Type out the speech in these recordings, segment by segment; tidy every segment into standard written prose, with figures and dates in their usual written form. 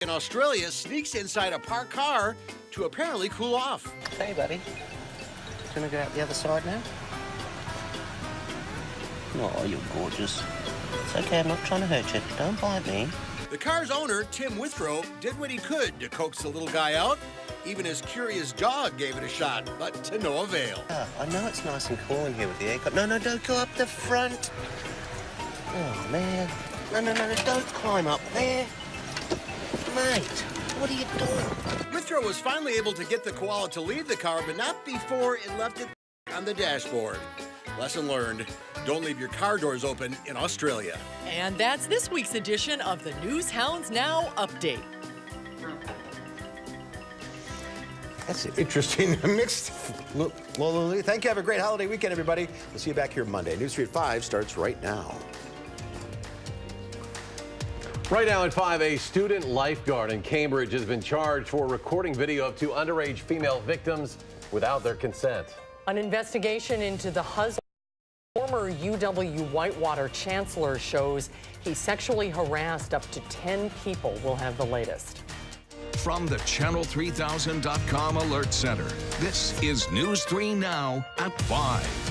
in Australia sneaks inside a parked car to apparently cool off. Hey, buddy. Gonna go out the other side now? Oh, you're gorgeous. It's okay, I'm not trying to hurt you. Don't bite me. The car's owner, Tim Withrow, did what he could to coax the little guy out. Even his curious dog gave it a shot, but to no avail. I know it's nice and cool in here with the aircon. No, don't go up the front. Oh, man. No, don't climb up there. Mate, what are you doing? Withrow was finally able to get the koala to leave the car, but not before it left it on the dashboard. Lesson learned, don't leave your car doors open in Australia. And that's this week's edition of the News Hounds Now Update. That's interesting. Mixed. Thank you. Have a great holiday weekend, everybody. We'll see you back here Monday. News 3 at 5 starts right now. Right now at 5, a student lifeguard in Cambridge has been charged for recording video of 2 underage female victims without their consent. An investigation into the husband of former UW Whitewater chancellor shows he sexually harassed up to 10 people. We'll have the latest. From the Channel3000.com Alert Center, this is News 3 Now at 5.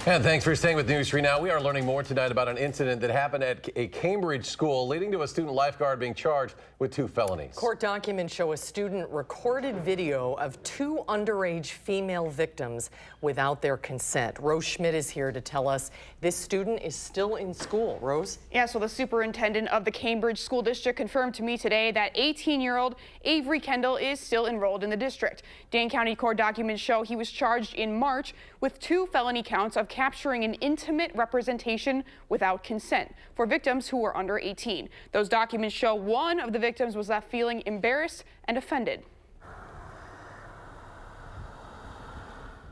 And thanks for staying with News 3 Now. We are learning more tonight about an incident that happened at a Cambridge school, leading to a student lifeguard being charged with 2 felonies. Court documents show a student recorded video of 2 underage female victims without their consent. Rose Schmidt is here to tell us this student is still in school. Rose? Yeah, so the superintendent of the Cambridge School District confirmed to me today that 18-year-old Avery Kendall is still enrolled in the district. Dane County court documents show he was charged in March with 2 felony counts of capturing an intimate representation without consent for victims who were under 18. Those documents show one of the victims was left feeling embarrassed and offended.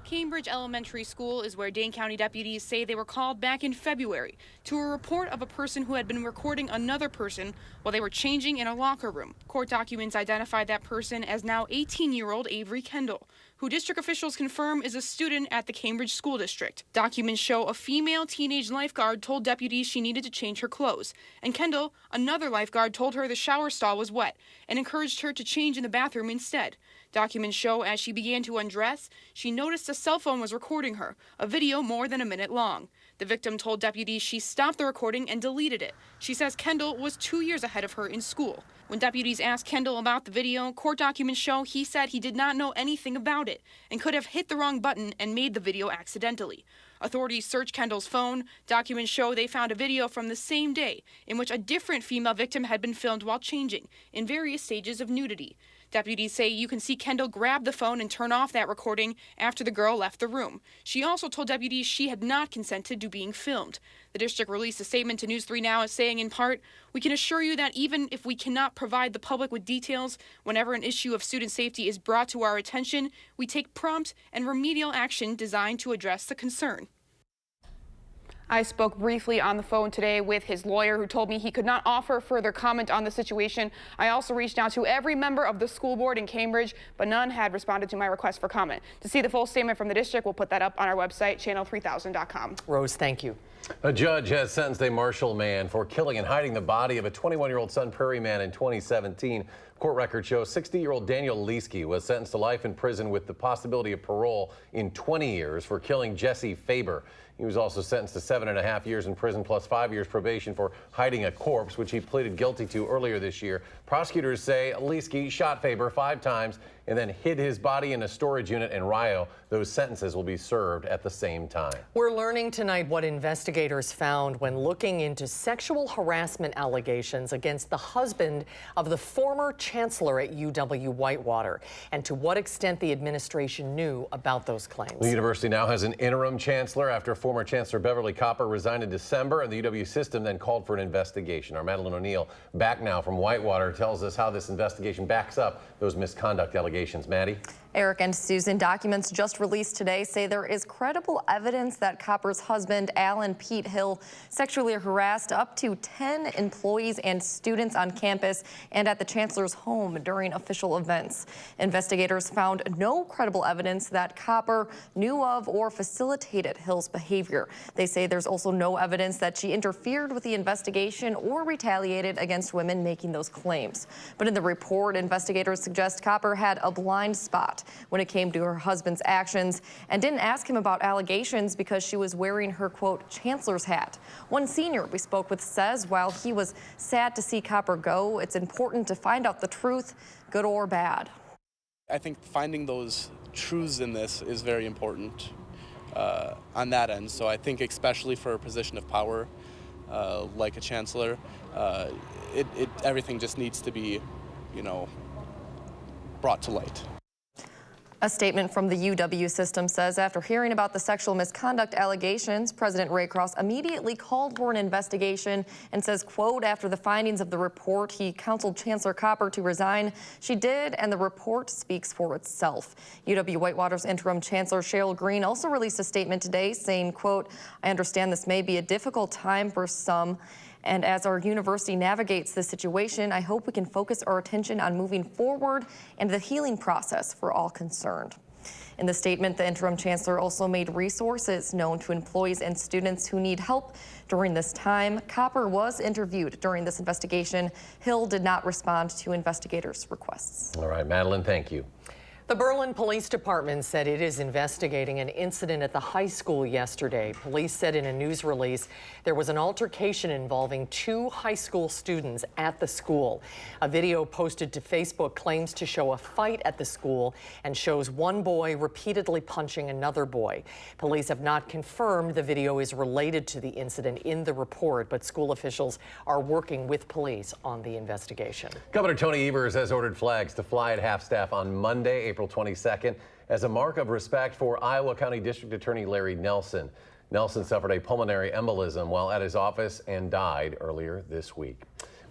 Cambridge Elementary School is where Dane County deputies say they were called back in February to a report of a person who had been recording another person while they were changing in a locker room. Court documents identified that person as now 18-year-old Avery Kendall, who district officials confirm is a student at the Cambridge School District. Documents show a female teenage lifeguard told deputies she needed to change her clothes, and Kendall, another lifeguard, told her the shower stall was wet and encouraged her to change in the bathroom instead. Documents show as she began to undress, she noticed a cell phone was recording her, a video more than a minute long. The victim told deputies she stopped the recording and deleted it. She says Kendall was 2 years ahead of her in school. When deputies asked Kendall about the video, court documents show he said he did not know anything about it and could have hit the wrong button and made the video accidentally. Authorities searched Kendall's phone. Documents show they found a video from the same day in which a different female victim had been filmed while changing in various stages of nudity. Deputies say you can see Kendall grab the phone and turn off that recording after the girl left the room. She also told deputies she had not consented to being filmed. The district released a statement to News 3 Now saying in part, "We can assure you that even if we cannot provide the public with details, whenever an issue of student safety is brought to our attention, we take prompt and remedial action designed to address the concern." I spoke briefly on the phone today with his lawyer, who told me he could not offer further comment on the situation. I also reached out to every member of the school board in Cambridge, but none had responded to my request for comment. To see the full statement from the district, we'll put that up on our website, channel3000.com. Rose, thank you. A judge has sentenced a Marshall man for killing and hiding the body of a 21-year-old Sun Prairie man in 2017. Court records show 60-year-old Daniel Leeske was sentenced to life in prison with the possibility of parole in 20 years for killing Jesse Faber. He was also sentenced to 7.5 years in prison plus 5 years probation for hiding a corpse, which he pleaded guilty to earlier this year. Prosecutors say Leeske shot Faber 5 times and then hid his body in a storage unit in Rio. Those sentences will be served at the same time. We're learning tonight what investigators found when looking into sexual harassment allegations against the husband of the former chancellor at UW Whitewater, and to what extent the administration knew about those claims. The university now has an interim chancellor after former Chancellor Beverly Copper resigned in December, and the UW system then called for an investigation. Our Madeline O'Neill, back now from Whitewater, tells us how this investigation backs up those misconduct allegations. Maddie? Eric and Susan, documents just released today say there is credible evidence that Copper's husband, Alan Pete Hill, sexually harassed up to 10 employees and students on campus and at the chancellor's home during official events. Investigators found no credible evidence that Copper knew of or facilitated Hill's behavior. They say there's also no evidence that she interfered with the investigation or retaliated against women making those claims. But in the report, investigators suggest Copper had a blind spot when it came to her husband's actions and didn't ask him about allegations because she was wearing her, quote, chancellor's hat. One senior we spoke with says while he was sad to see Copper go, it's important to find out the truth, good or bad. I think finding those truths in this is very important on that end. So I think especially for a position of power like a chancellor, everything just needs to be, brought to light. A statement from the UW system says after hearing about the sexual misconduct allegations, President Raycross immediately called for an investigation and says, quote, after the findings of the report, he counseled Chancellor Copper to resign. She did, and the report speaks for itself. UW-Whitewater's interim Chancellor Cheryl Green also released a statement today saying, quote, I understand this may be a difficult time for some, and as our university navigates this situation, I hope we can focus our attention on moving forward and the healing process for all concerned. In the statement, the interim chancellor also made resources known to employees and students who need help during this time. Copper was interviewed during this investigation. Hill did not respond to investigators' requests. All right, Madeline, thank you. The Berlin Police Department said it is investigating an incident at the high school yesterday. Police said in a news release there was an altercation involving 2 high school students at the school. A video posted to Facebook claims to show a fight at the school and shows one boy repeatedly punching another boy. Police have not confirmed the video is related to the incident in the report, but school officials are working with police on the investigation. Governor Tony Evers has ordered flags to fly at half-staff on Monday, April 22nd, as a mark of respect for Iowa County District Attorney Larry Nelson. Nelson suffered a pulmonary embolism while at his office and died earlier this week.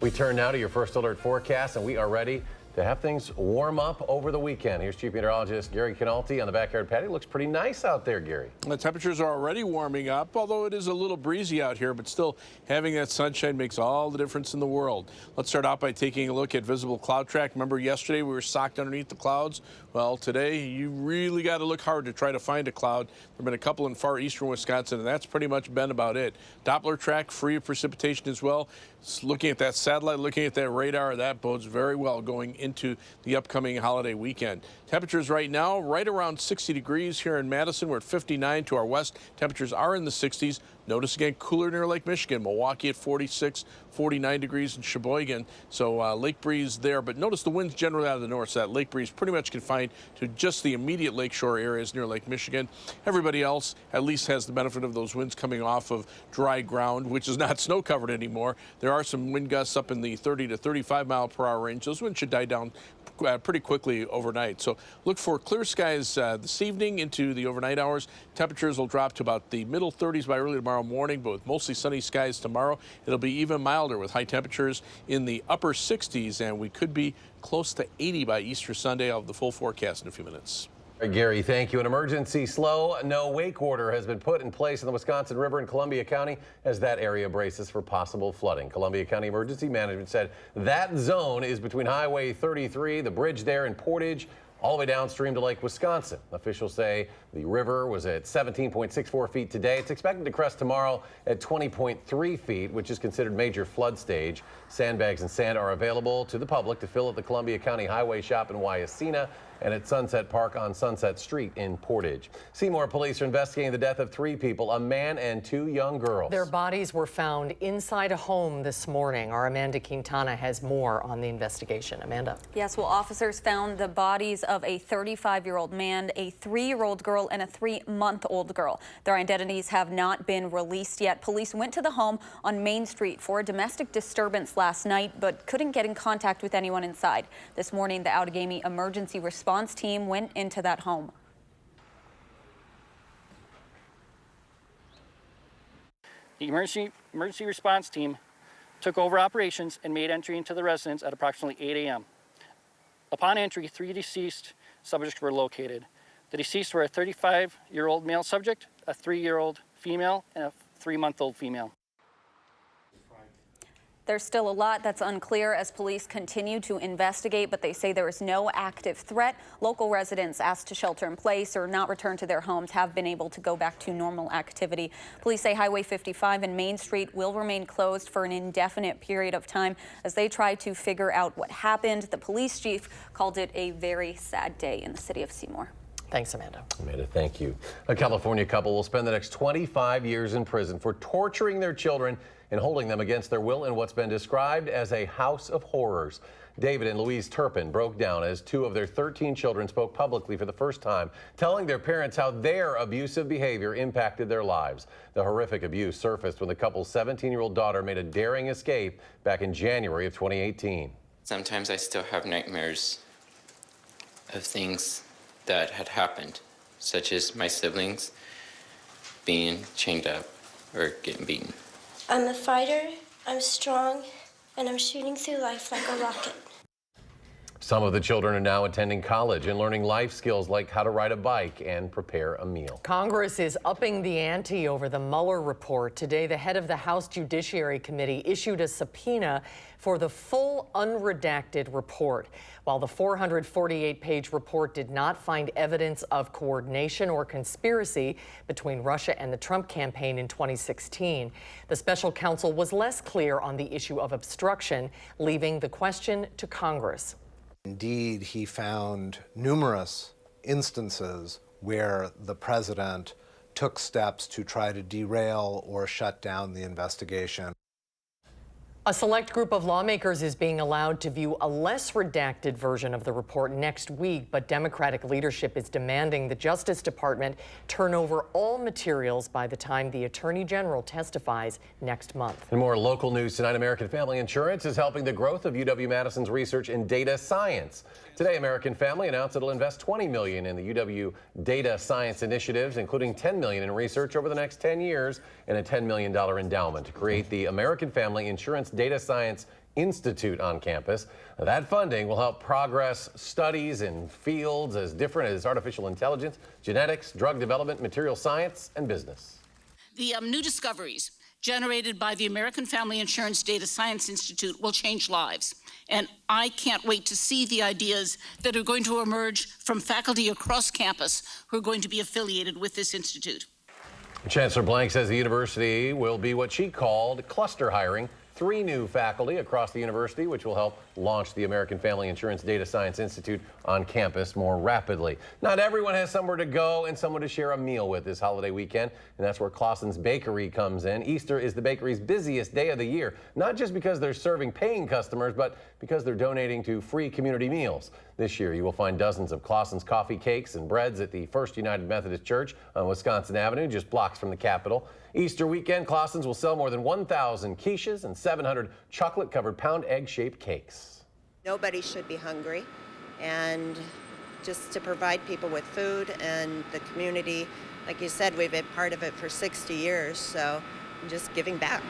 We turn now to your first alert forecast, and we are ready to have things warm up over the weekend. Here's Chief Meteorologist Gary Canalti on the backyard patio. Looks pretty nice out there, Gary. The temperatures are already warming up, although it is a little breezy out here, but still having that sunshine makes all the difference in the world. Let's start out by taking a look at visible cloud track. Remember yesterday we were socked underneath the clouds? Well, today you really got to look hard to try to find a cloud. There have been a couple in far eastern Wisconsin, and that's pretty much been about it. Doppler track free of precipitation as well. Looking at that satellite, looking at that radar, that bodes very well going into the upcoming holiday weekend. Temperatures right now right around 60 degrees here in Madison. We're at 59 to our west. Temperatures are in the 60s. Notice again cooler near Lake Michigan. Milwaukee at 46, 49 degrees in Sheboygan. So lake breeze there. But notice the winds generally out of the north. So that lake breeze pretty much confined to just the immediate lakeshore areas near Lake Michigan. Everybody else at least has the benefit of those winds coming off of dry ground, which is not snow covered anymore. There are some wind gusts up in the 30 to 35 mile per hour range. Those winds should die down pretty quickly overnight. So look for clear skies this evening into the overnight hours. Temperatures will drop to about the middle 30s by early tomorrow morning, but with mostly sunny skies tomorrow. It'll be even milder with high temperatures in the upper 60s, and we could be close to 80 by Easter Sunday. I'll have the full forecast in a few minutes. Gary, thank you. An emergency slow, no wake order has been put in place in the Wisconsin River in Columbia County as that area braces for possible flooding. Columbia County Emergency Management said that zone is between Highway 33, the bridge there in Portage, all the way downstream to Lake Wisconsin. Officials say the river was at 17.64 feet today. It's expected to crest tomorrow at 20.3 feet, which is considered major flood stage. Sandbags and sand are available to the public to fill at the Columbia County Highway Shop in Wyacina and at Sunset Park on Sunset Street in Portage. Seymour police are investigating the death of 3 people, a man and 2 young girls. Their bodies were found inside a home this morning. Our Amanda Quintana has more on the investigation. Amanda. Yes, well, officers found the bodies of a 35-year-old man, a 3-year-old girl, and a 3-month-old girl. Their identities have not been released yet. Police went to the home on Main Street for a domestic disturbance last night, but couldn't get in contact with anyone inside. This morning, the Outagamie Emergency Response team went into that home. The emergency response team took over operations and made entry into the residence at approximately 8 a.m. Upon entry, 3 deceased subjects were located. The deceased were a 35-year-old male subject, a 3-year-old female, and a 3-month-old female. There's still a lot that's unclear as police continue to investigate, but they say there is no active threat. Local residents asked to shelter in place or not return to their homes have been able to go back to normal activity. Police say Highway 55 and Main Street will remain closed for an indefinite period of time as they try to figure out what happened. The police chief called it a very sad day in the city of Seymour. Thanks, Amanda. Amanda, thank you. A California couple will spend the next 25 years in prison for torturing their children and holding them against their will in what's been described as a house of horrors. David and Louise Turpin broke down as 2 of their 13 children spoke publicly for the first time, telling their parents how their abusive behavior impacted their lives. The horrific abuse surfaced when the couple's 17-year-old daughter made a daring escape back in January of 2018. Sometimes I still have nightmares of things that had happened, such as my siblings being chained up or getting beaten. I'm a fighter, I'm strong, and I'm shooting through life like a rocket. Some of the children are now attending college and learning life skills like how to ride a bike and prepare a meal. Congress is upping the ante over the Mueller report. Today, the head of the House Judiciary Committee issued a subpoena for the full unredacted report. While the 448-page report did not find evidence of coordination or conspiracy between Russia and the Trump campaign in 2016, the special counsel was less clear on the issue of obstruction, leaving the question to Congress. Indeed, he found numerous instances where the president took steps to try to derail or shut down the investigation. A select group of lawmakers is being allowed to view a less redacted version of the report next week, but Democratic leadership is demanding the Justice Department turn over all materials by the time the Attorney General testifies next month. And more local news tonight. American Family Insurance is helping the growth of UW-Madison's research in data science. Today, American Family announced it'll invest $20 million in the UW data science initiatives, including $10 million in research over the next 10 years and a $10 million endowment to create the American Family Insurance Data Science Institute on campus. Now, that funding will help progress studies in fields as different as artificial intelligence, genetics, drug development, material science, and business. The new discoveries generated by the American Family Insurance Data Science Institute will change lives. And I can't wait to see the ideas that are going to emerge from faculty across campus who are going to be affiliated with this institute. Chancellor Blank says the university will be what she called cluster hiring 3 new faculty across the university, which will help launch the American Family Insurance Data Science Institute on campus more rapidly. Not everyone has somewhere to go and someone to share a meal with this holiday weekend, and that's where Clausen's Bakery comes in. Easter is the bakery's busiest day of the year, not just because they're serving paying customers, but because they're donating to free community meals. This year, you will find dozens of Clausen's coffee cakes and breads at the First United Methodist Church on Wisconsin Avenue, just blocks from the Capitol. Easter weekend, Clausen's will sell more than 1,000 quiches and 700 chocolate-covered pound egg-shaped cakes. Nobody should be hungry, and just to provide people with food and the community, like you said, we've been part of it for 60 years, so I'm just giving back.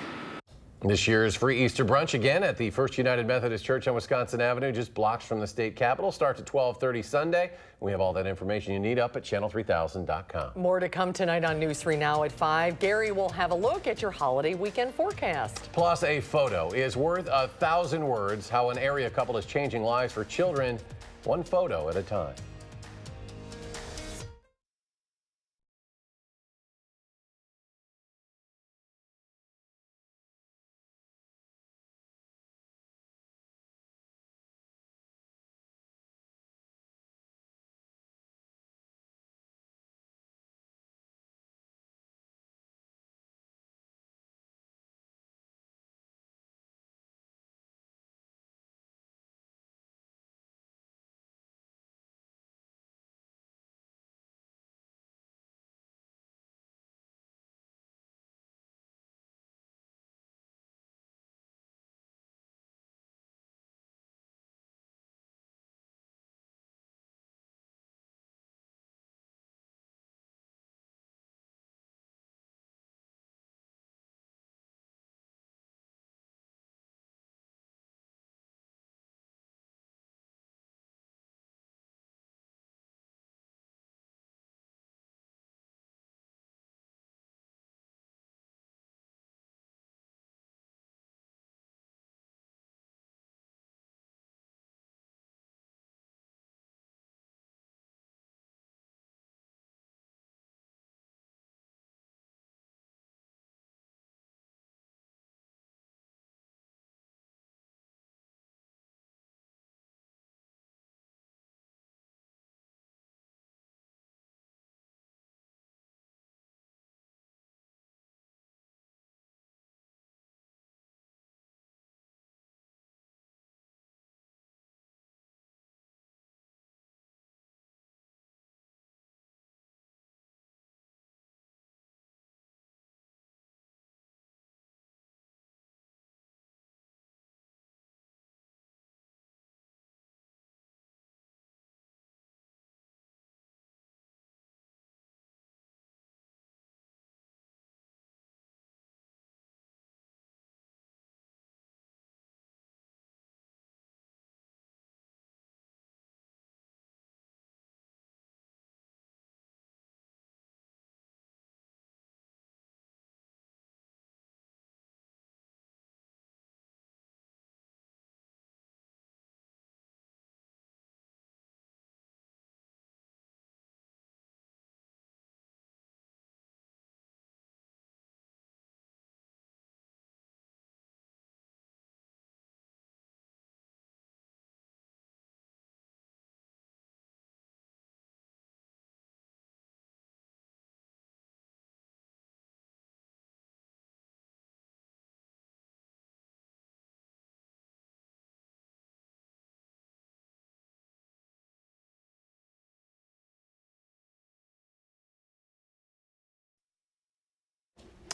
This year's free Easter brunch again at the First United Methodist Church on Wisconsin Avenue, just blocks from the state capitol. Starts at 12:30 Sunday. We have all that information you need up at channel3000.com. More to come tonight on News 3 Now at 5. Gary will have a look at your holiday weekend forecast. Plus, a photo is worth 1,000 words. How an area couple is changing lives for children, one photo at a time.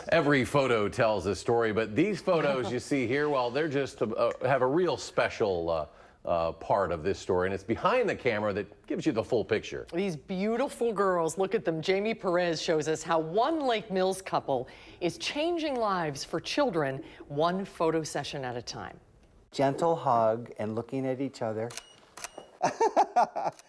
Every photo tells a story, but these photos you see here, well, they're just have a real special part of this story, and it's behind the camera that gives you the full picture. These beautiful girls, look at them. Jamie Perez shows us how one Lake Mills couple is changing lives for children, one photo session at a time. Gentle hug and looking at each other.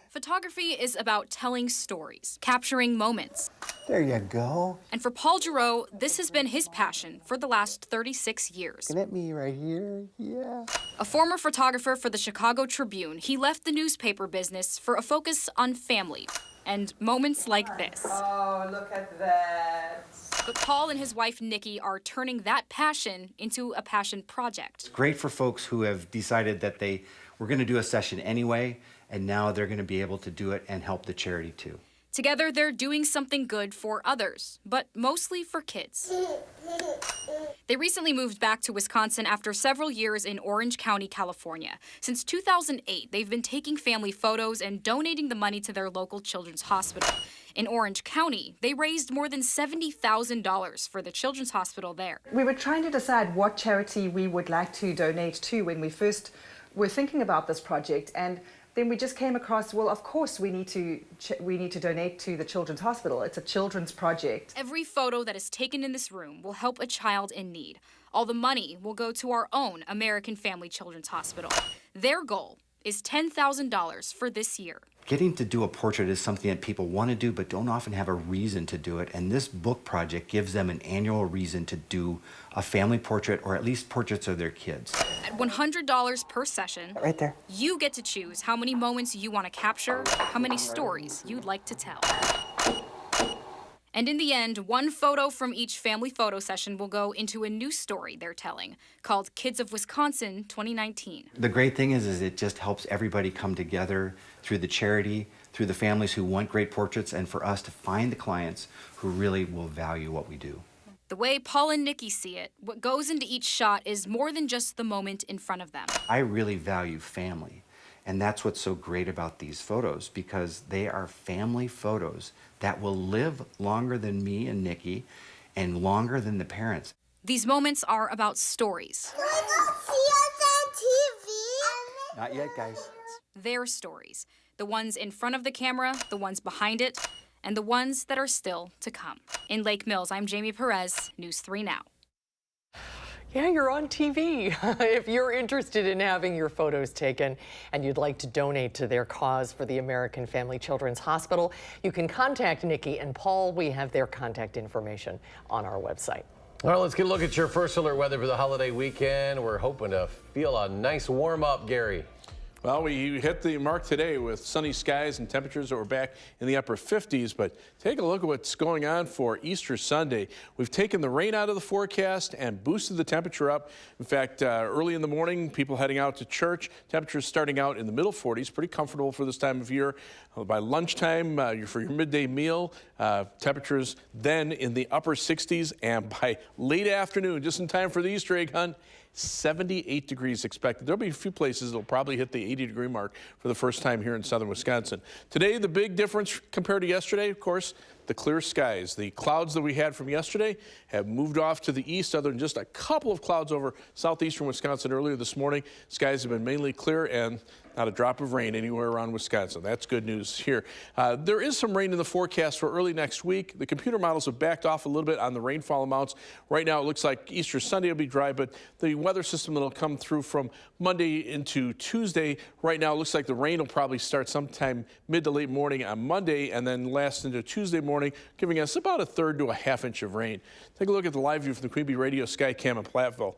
Photography is about telling stories, capturing moments. There you go. And for Paul Giroux, this has been his passion for the last 36 years. Looking at me right here, yeah. A former photographer for the Chicago Tribune, he left the newspaper business for a focus on family and moments like this. Oh, look at that. But Paul and his wife, Nikki, are turning that passion into a passion project. It's great for folks who have decided that they were going to do a session anyway, and now they're going to be able to do it and help the charity too. Together, they're doing something good for others, but mostly for kids. They recently moved back to Wisconsin after several years in Orange County, California. Since 2008, they've been taking family photos and donating the money to their local children's hospital. In Orange County, they raised more than $70,000 for the children's hospital there. We were trying to decide what charity we would like to donate to when we first were thinking about this project, and then we just came across, well, of course we need to donate to the Children's Hospital. It's a children's project. Every photo that is taken in this room will help a child in need. All the money will go to our own American Family Children's Hospital. Their goal is $10,000 for this year. Getting to do a portrait is something that people want to do but don't often have a reason to do it, and this book project gives them an annual reason to do a family portrait, or at least portraits of their kids. At $100 per session, right there, you get to choose how many moments you want to capture, how many stories you'd like to tell. And in the end, one photo from each family photo session will go into a new story they're telling, called Kids of Wisconsin 2019. The great thing is it just helps everybody come together through the charity, through the families who want great portraits, and for us to find the clients who really will value what we do. The way Paul and Nikki see it, what goes into each shot is more than just the moment in front of them. I really value family, and that's what's so great about these photos, because they are family photos that will live longer than me and Nikki and longer than the parents. These moments are about stories. Not yet, guys. Their stories. The ones in front of the camera, the ones behind it, and the ones that are still to come. In Lake Mills, I'm Jamie Perez, News 3 Now. Yeah, you're on TV. If you're interested in having your photos taken and you'd like to donate to their cause for the American Family Children's Hospital, you can contact Nikki and Paul. We have their contact information on our website. All right, let's get a look at your first alert weather for the holiday weekend. We're hoping to feel a nice warm up, Gary. Well, we hit the mark today with sunny skies and temperatures that were back in the upper 50s, but take a look at what's going on for Easter Sunday. We've taken the rain out of the forecast and boosted the temperature up. In fact, early in the morning, people heading out to church, temperatures starting out in the middle 40s, pretty comfortable for this time of year. By lunchtime, for your midday meal, temperatures then in the upper 60s, and by late afternoon, just in time for the Easter egg hunt, 78 degrees expected. There'll be a few places that'll probably hit the 80-degree mark for the first time here in southern Wisconsin. Today, the big difference compared to yesterday, of course, the clear skies. The clouds that we had from yesterday have moved off to the east, other than just a couple of clouds over southeastern Wisconsin earlier this morning. Skies have been mainly clear and not a drop of rain anywhere around Wisconsin. That's good news here. There is some rain in the forecast for early next week. The computer models have backed off a little bit on the rainfall amounts. Right now, it looks like Easter Sunday will be dry, but the weather system that'll come through from Monday into Tuesday, right now, it looks like the rain will probably start sometime mid to late morning on Monday and then last into Tuesday morning, giving us about a third to a half inch of rain. Take a look at the live view from the Queen Bee Radio Skycam in Platteville.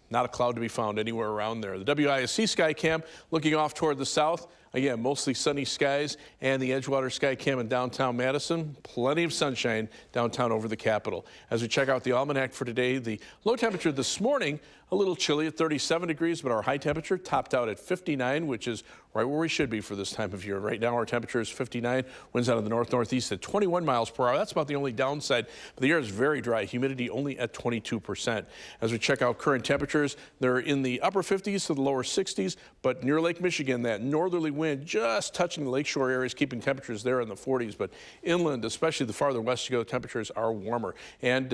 Not a cloud to be found anywhere around there. The WISC Skycam looking off toward the south. Again, mostly sunny skies, and the Edgewater Skycam in downtown Madison. Plenty of sunshine downtown over the Capitol. As we check out the almanac for today, the low temperature this morning, a little chilly at 37 degrees, but our high temperature topped out at 59, which is right where we should be for this time of year. Right now, our temperature is 59. Winds out of the north-northeast at 21 miles per hour. That's about the only downside. But the air is very dry. Humidity only at 22%. As we check out current temperatures, they're in the upper 50s to the lower 60s, but near Lake Michigan, that northerly wind wind just touching the lakeshore areas, keeping temperatures there in the 40s. But inland, especially the farther west you go, temperatures are warmer. And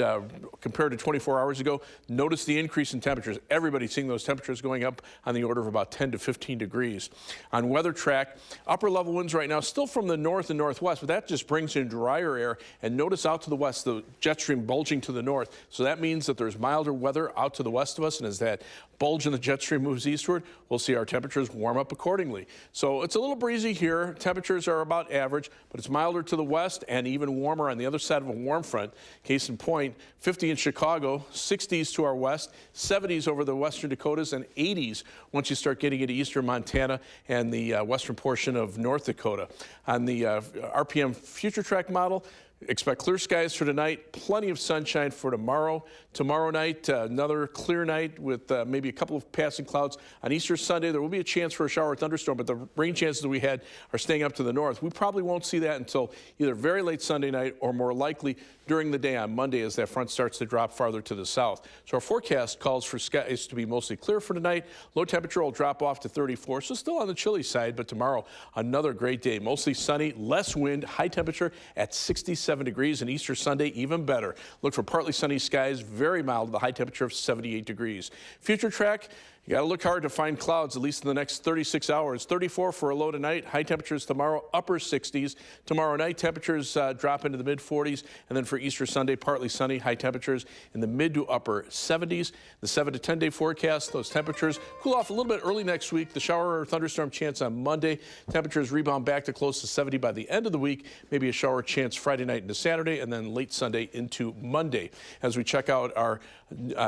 compared to 24 hours ago, notice the increase in temperatures. Everybody's seeing those temperatures going up on the order of about 10 to 15 degrees. On weather track, upper level winds right now still from the north and northwest, but that just brings in drier air. And notice out to the west, the jet stream bulging to the north. So that means that there's milder weather out to the west of us. And as that bulge in the jet stream moves eastward, we'll see our temperatures warm up accordingly. So it's a little breezy here. Temperatures are about average, but it's milder to the west and even warmer on the other side of a warm front. Case in point, 50 in Chicago, 60s to our west, 70s over the western Dakotas, and 80s once you start getting into eastern Montana and the western portion of North Dakota. On the RPM future track model, expect clear skies for tonight, plenty of sunshine for tomorrow. Tomorrow night, another clear night with maybe a couple of passing clouds. On Easter Sunday, there will be a chance for a shower or thunderstorm, but the rain chances that we had are staying up to the north. We probably won't see that until either very late Sunday night or more likely during the day on Monday as that front starts to drop farther to the south. So our forecast calls for skies to be mostly clear for tonight. Low temperature will drop off to 34, so still on the chilly side, but tomorrow, another great day. Mostly sunny, less wind, high temperature at 67 degrees, and Easter Sunday even better. Look for partly sunny skies, very mild, the high temperature of 78 degrees. Future track, you got to look hard to find clouds, at least in the next 36 hours. 34 for a low tonight. High temperatures tomorrow, upper 60s. Tomorrow night, temperatures drop into the mid-40s. And then for Easter Sunday, partly sunny. High temperatures in the mid to upper 70s. The 7 to 10-day forecast, those temperatures cool off a little bit early next week. The shower or thunderstorm chance on Monday. Temperatures rebound back to close to 70 by the end of the week. Maybe a shower chance Friday night into Saturday, and then late Sunday into Monday. As we check out our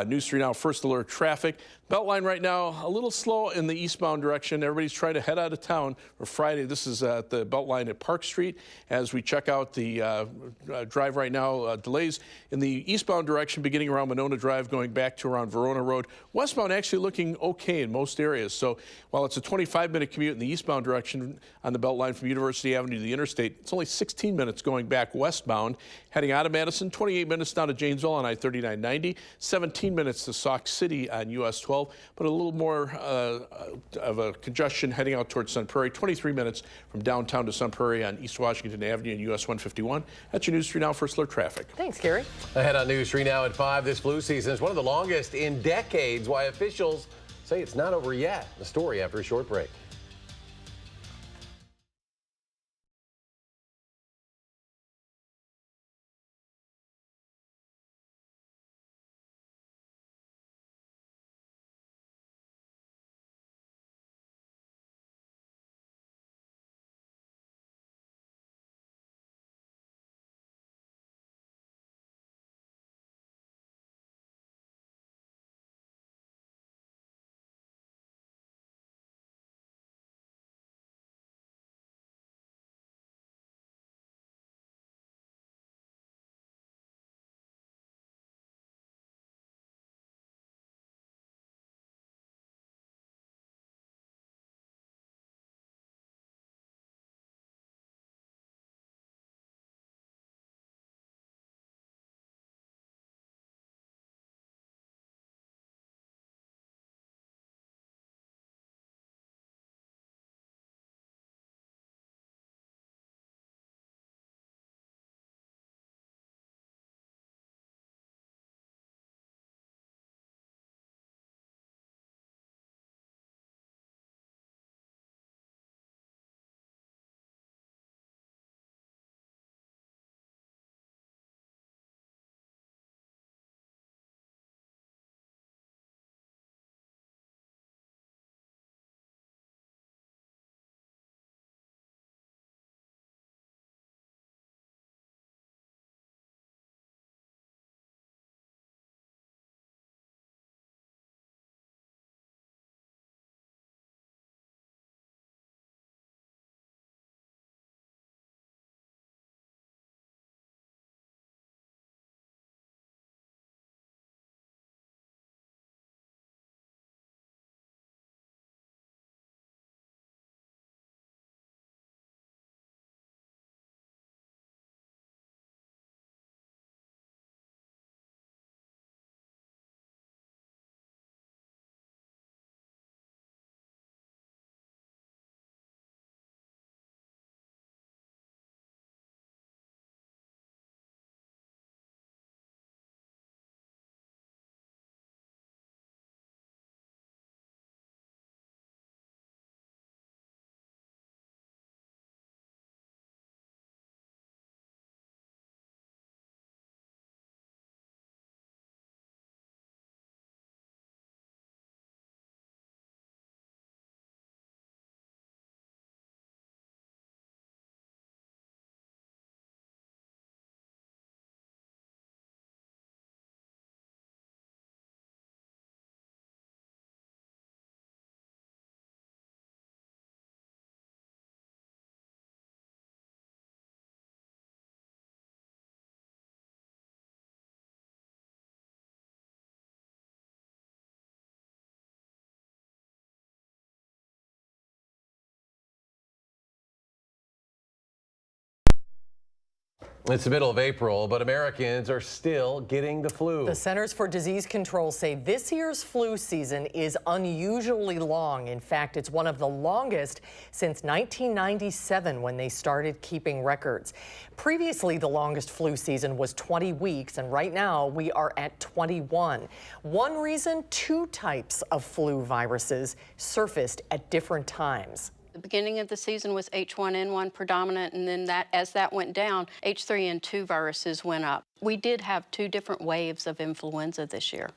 News 3 Now First Alert traffic, Beltline right now a little slow in the eastbound direction. Everybody's trying to head out of town for Friday. This is at the Beltline at Park Street. As we check out the drive right now, delays in the eastbound direction beginning around Monona Drive going back to around Verona Road. Westbound actually looking okay in most areas. So while it's a 25-minute commute in the eastbound direction on the Beltline from University Avenue to the interstate, it's only 16 minutes going back westbound. Heading out of Madison, 28 minutes down to Janesville on I-3990, 17 minutes to Sauk City on US 12, but a little more of a congestion heading out towards Sun Prairie, 23 minutes from downtown to Sun Prairie on East Washington Avenue and US 151. That's your News 3 Now First Alert traffic. Thanks, Gary. Ahead on News 3 Now at 5, this flu season is one of the longest in decades. Why officials say it's not over yet. The story after a short break. It's the middle of April, but Americans are still getting the flu. The Centers for Disease Control say this year's flu season is unusually long. In fact, it's one of the longest since 1997 when they started keeping records. Previously, the longest flu season was 20 weeks, and right now we are at 21. One reason, two types of flu viruses surfaced at different times. The beginning of the season was H1N1 predominant, and then as that went down, H3N2 viruses went up. We did have two different waves of influenza this year.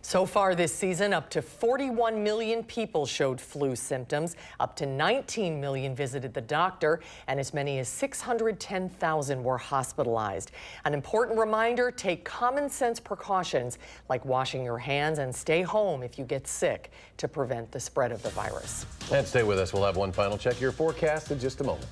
So far this season, up to 41 million people showed flu symptoms, up to 19 million visited the doctor, and as many as 610,000 were hospitalized. An important reminder, take common sense precautions like washing your hands and stay home if you get sick to prevent the spread of the virus. And stay with us. We'll have one final check of your forecast in just a moment.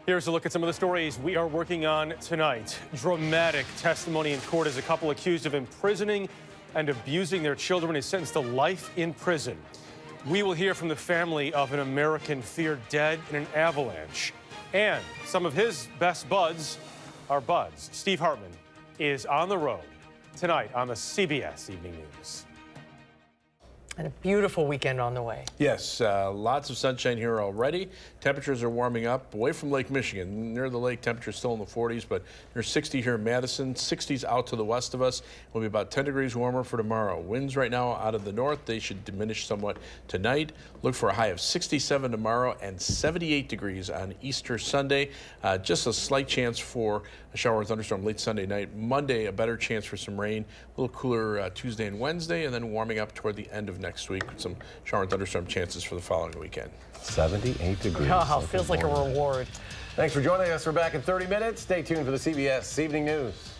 Here's a look at some of the stories we are working on tonight. Dramatic testimony in court as a couple accused of imprisoning and abusing their children is sentenced to life in prison. We will hear from the family of an American feared dead in an avalanche. And some of his best buds are buds. Steve Hartman is on the road tonight on the CBS Evening News. And a beautiful weekend on the way. Yes, lots of sunshine here already. Temperatures are warming up away from Lake Michigan. Near the lake, temperatures still in the 40s, but there's 60 here in Madison, 60s out to the west of us. Will be about 10 degrees warmer for tomorrow. Winds right now out of the north, they should diminish somewhat tonight. Look for a high of 67 tomorrow and 78 degrees on Easter Sunday. Just a slight chance for a shower or thunderstorm late Sunday night. Monday, a better chance for some rain. A little cooler Tuesday and Wednesday, and then warming up toward the end of next week with some shower and thunderstorm chances for the following weekend. 78 degrees. Oh, feels like a reward. Thanks for joining us. We're back in 30 minutes. Stay tuned for the CBS Evening News.